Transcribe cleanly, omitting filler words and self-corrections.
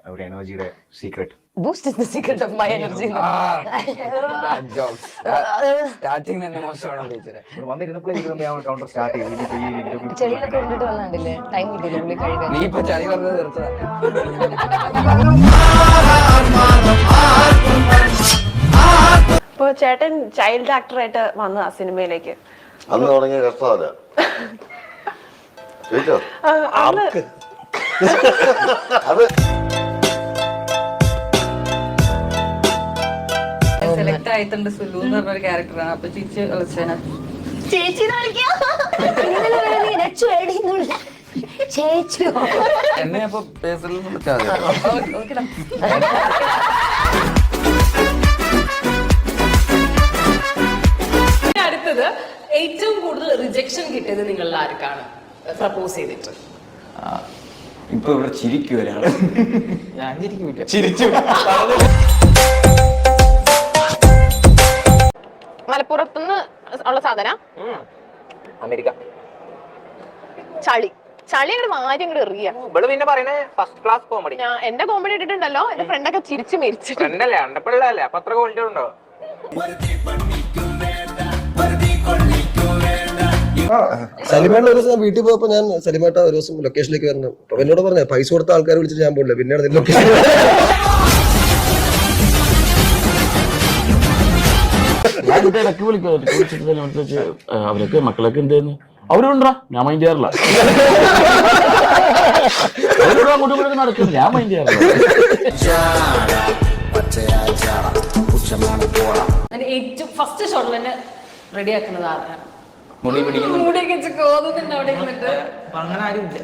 ഒരു എനർജിയുടെ secret. Boost is the secret of my energy. Starting തന്നെ മോശമാണോ ടീച്ചറെ? കൗണ്ടർ സ്റ്റാർട്ട് ചെയ്തു. ചെടിയിലൊക്കെ കൊണ്ടിട്ട് വന്നിട്ടില്ലേ? ടൈം കിട്ടില്ല ഉള്ളി കഴുകാൻ. നീ ഇപ്പൊ ചളി പറഞ്ഞത് തീർച്ചയാ. ഇപ്പൊ ചേട്ടൻ ചൈൽഡ് ആക്ടറായിട്ട് വന്നു ആ സിനിമയിലേക്ക്. അന്ന് തുടങ്ങിയ കഷ്ടമല്ല അത് സെലക്ട് ആയിട്ടുണ്ട് സുലു എന്ന് പറഞ്ഞൊരു ക്യാരക്ടറാണ്. അപ്പൊ ചേച്ചി ചേച്ചിയോ എന്നെ അപ്പൊ പേഴ്സണൽ വിളിച്ചാൽ മതി. അടുത്തത് ഏറ്റവും കൂടുതൽ റിജക്ഷൻ കിട്ടിയത് നിങ്ങളിൽ ആർക്കാണ് പ്രപ്പോസ് ചെയ്തിട്ട്? ഇപ്പൊ ഇവിടെ ചിരിക്കും ഒരാള്. ഞാൻ ചിരിക്കൂല. ചിരിച്ചു. മലപ്പുറത്തുനിന്ന് ഉള്ള സാധന അമേരിക്ക. ചളി അങ്ങോട്ട് മാറ്റി അങ്ങോട്ട് എറിയ. ഇവിടെ പിന്നെ പറയണേ ഫസ്റ്റ് ക്ലാസ് കോമഡി. ഞാൻ എന്റെ കോമഡി ഇട്ടിട്ടുണ്ടല്ലോ, എന്റെ ഫ്രണ്ടൊക്കെ ചിരിച്ചു മരിച്ചു. ഫ്രണ്ടല്ലേ അണ്ടപ്പള്ളല്ലേ? അപ്പൊ അത്ര ക്വാളിറ്റി ഉണ്ടോ? സലിമേട്ട ഒരു ദിവസം വീട്ടിൽ പോയപ്പോ ഞാൻ സലിമേട്ട ഒരു ദിവസം ലൊക്കേഷനിലേക്ക് വരണം. അപ്പൊ എന്നോട് പറഞ്ഞ പൈസ കൊടുത്ത ആൾക്കാരെ വിളിച്ചിട്ട് ഞാൻ പോയില്ല. പിന്നെയാണ് നിന്റെ ലൊക്കേഷൻ. ഞാൻ ഇടയ്ക്ക് വിളിച്ചിട്ട് അവരൊക്കെ മക്കളൊക്കെ എന്തായിരുന്നു അവരുണ്ടാ ഞാൻ മൈൻഡ് ചെയ്യാറില്ല. അവരോട് അങ്ങോട്ടും ഇങ്ങോട്ടും നടക്കുന്നു, ഞാൻ മൈൻഡ് ചെയ്യാറില്ല. ഏറ്റവും ഫസ്റ്റ് ഷോട്ടിൽ തന്നെ റെഡി ആക്കുന്നത് ആരാണ്? മുടി പിടിക്കുന്നു. മുടിയൊക്കെ കോതുന്നുണ്ട് അവിടെ ഇരുന്നിട്ട്. അങ്ങനെ ആരും ഇല്ല.